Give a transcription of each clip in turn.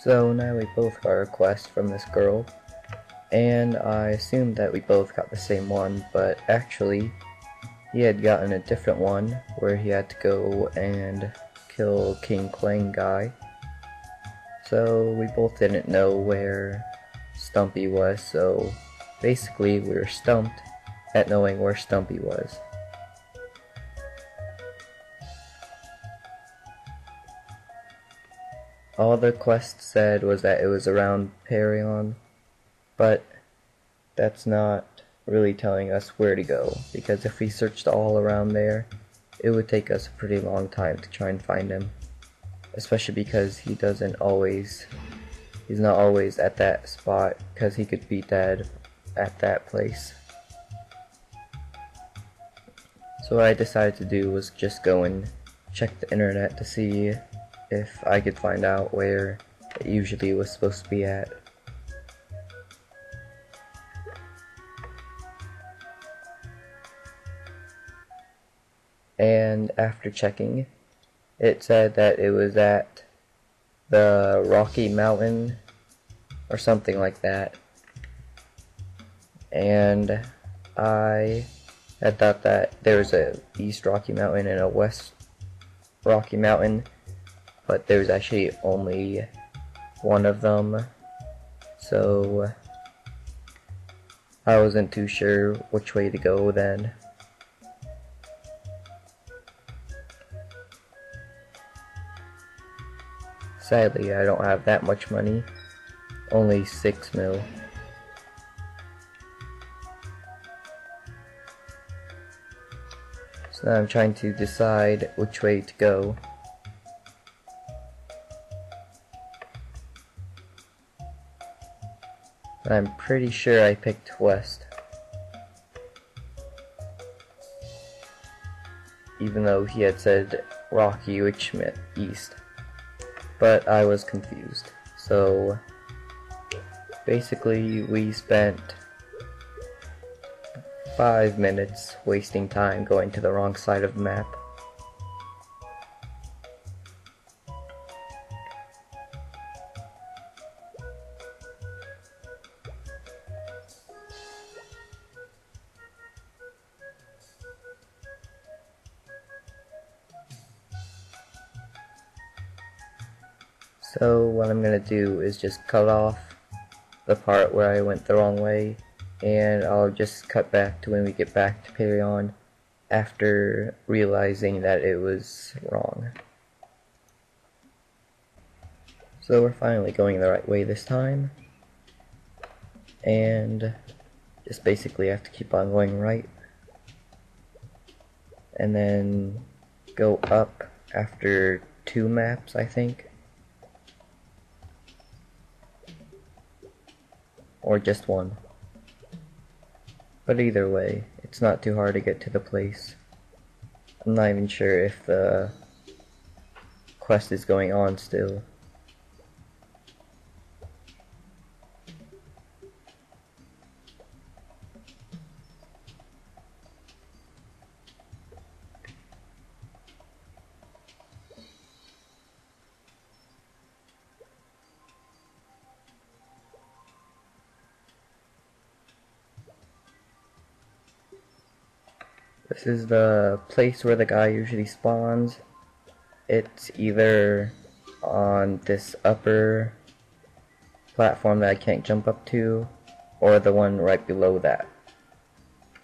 So now we both got a request from this girl, and I assumed that we both got the same one, but actually he had gotten a different one where he had to go and kill King Clang guy. So we both didn't know where Stumpy was, so basically we were stumped at knowing where Stumpy was. All the quest said was that it was around Perion, but that's not really telling us where to go, because if we searched all around there, it would take us a pretty long time to try and find him. Especially because he's not always at that spot, because he could be dead at that place. So what I decided to do was just go and check the internet to see if I could find out where it usually was supposed to be at. And after checking, it said that it was at the Rocky Mountain or something like that. And I had thought that there was a East Rocky Mountain and a West Rocky Mountain, but there's actually only one of them, so I wasn't too sure which way to go then. Sadly, I don't have that much money, only 6 mil. So now I'm trying to decide which way to go. I'm pretty sure I picked west, even though he had said Rocky, which meant east. But I was confused. So basically we spent 5 minutes wasting time going to the wrong side of the map. So what I'm gonna do is just cut off the part where I went the wrong way, and I'll just cut back to when we get back to Perion after realizing that it was wrong. So we're finally going the right way this time, and just basically have to keep on going right, and then go up after 2 maps, I think. Or just 1. But either way, it's not too hard to get to the place. I'm not even sure if the quest is going on still. This is the place where the guy usually spawns. It's either on this upper platform that I can't jump up to, or the one right below that.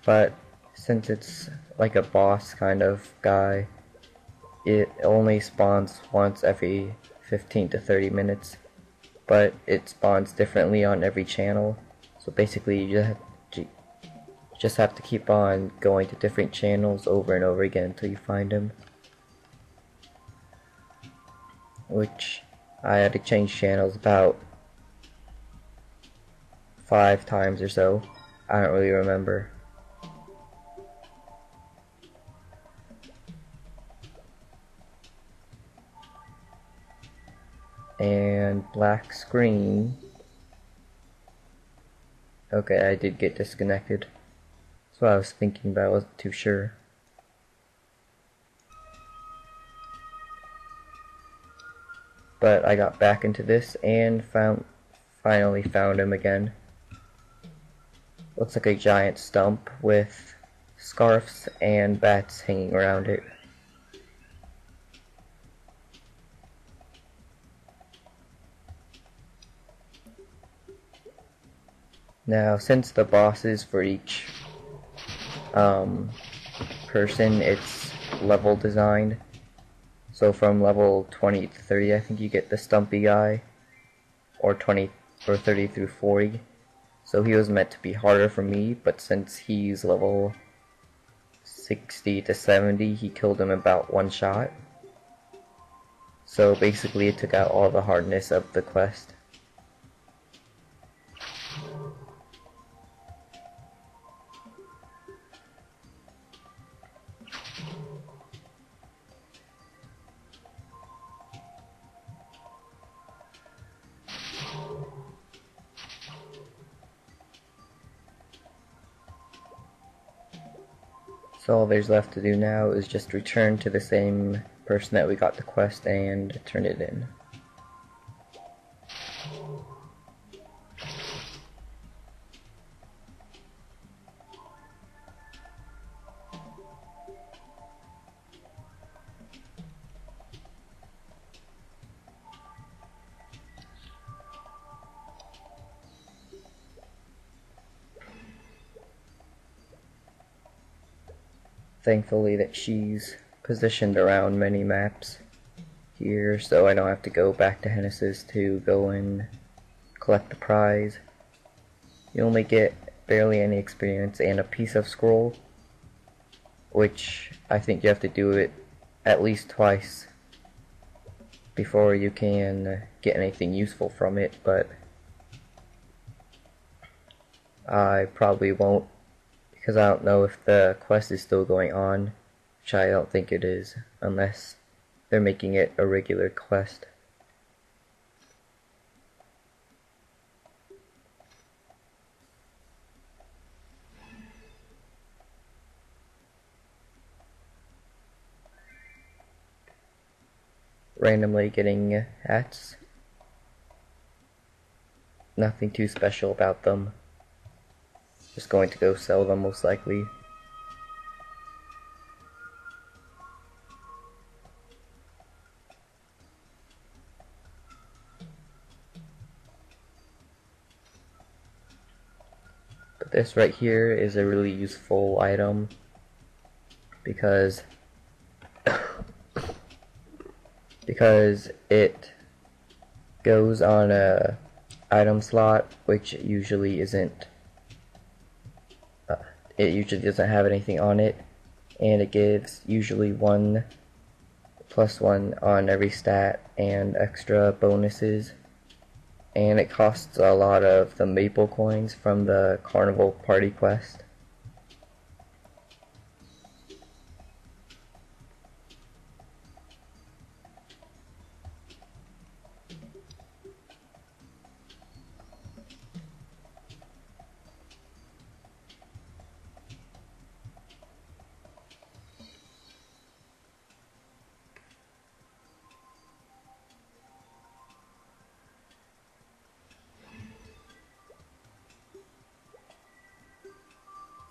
But since it's like a boss kind of guy, it only spawns once every 15 to 30 minutes, but it spawns differently on every channel. So basically you just have to keep on going to different channels over and over again until you find him. Which I had to change channels about 5 times or so. I don't really remember. And black screen. Okay, I did get disconnected. That's what I was thinking, but I wasn't too sure. but I got back into this and finally found him again. Looks like a giant stump with scarfs and bats hanging around it. Now, since the bosses for each person, it's level designed. So from level 20 to 30, I think you get the Stumpy guy, or 20 or 30 through 40. So he was meant to be harder for me, but since he's level 60 to 70, he killed him about one shot. So basically it took out all the hardness of the quest. So all there's left to do now is just return to the same person that we got the quest and turn it in. Thankfully that she's positioned around many maps here, so I don't have to go back to Hennessy's to go and collect the prize. You only get barely any experience and a piece of scroll, which I think you have to do it at least twice before you can get anything useful from it, but I probably won't, because I don't know if the quest is still going on, which I don't think it is, unless they're making it a regular quest. Randomly getting hats. Nothing too special about them. Just going to go sell them most likely. But this right here is a really useful item because it goes on a item slot, which usually isn't it usually doesn't have anything on it, and it gives usually 1+1 on every stat and extra bonuses, and it costs a lot of the maple coins from the carnival party quest.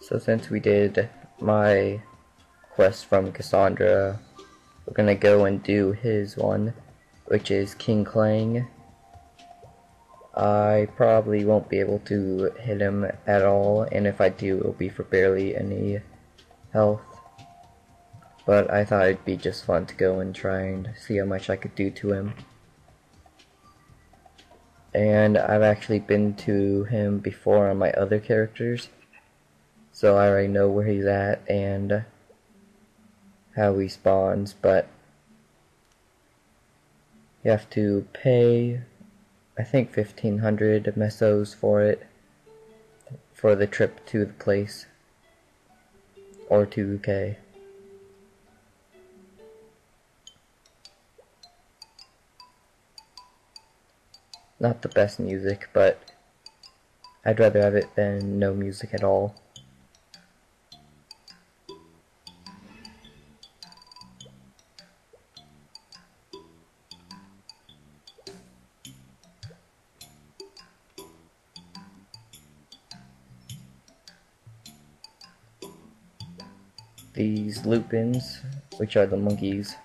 So since we did my quest from Cassandra, we're gonna go and do his one, which is King Clang. I probably won't be able to hit him at all, and if I do, it'll be for barely any health. But I thought it'd be just fun to go and try and see how much I could do to him. And I've actually been to him before on my other characters, so I already know where he's at and how he spawns, but you have to pay, I think 1,500 mesos for it, for the trip to the place, or 2k. Not the best music, but I'd rather have it than no music at all. these lupins, which are the monkeys,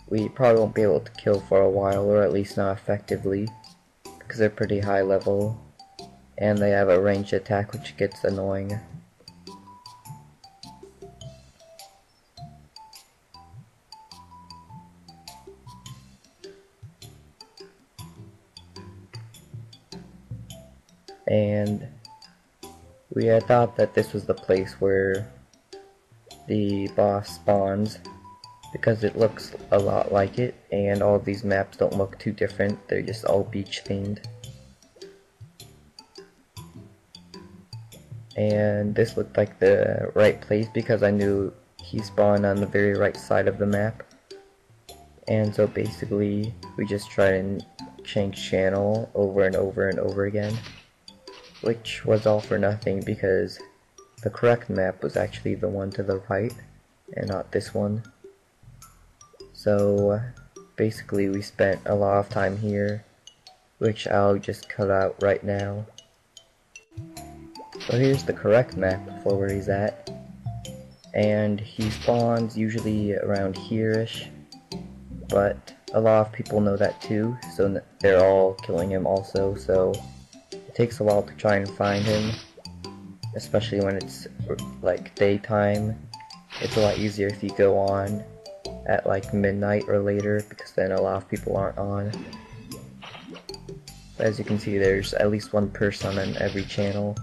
we probably won't be able to kill for a while, or at least not effectively, because they're pretty high level, and they have a ranged attack which gets annoying. And we had thought that this was the place where the boss spawns, because it looks a lot like it, and all of these maps don't look too different, they're just all beach themed. And this looked like the right place because I knew he spawned on the very right side of the map. And so basically we just tried and change channel over and over and over again, which was all for nothing because the correct map was actually the one to the right and not this one. So basically we spent a lot of time here, which I'll just cut out right now. So here's the correct map for where he's at, and he spawns usually around here-ish, but a lot of people know that too, so they're all killing him also, so it takes a while to try and find him, especially when it's like daytime. It's a lot easier if you go on at like midnight or later, because then a lot of people aren't on. But as you can see, there's at least one person on every channel,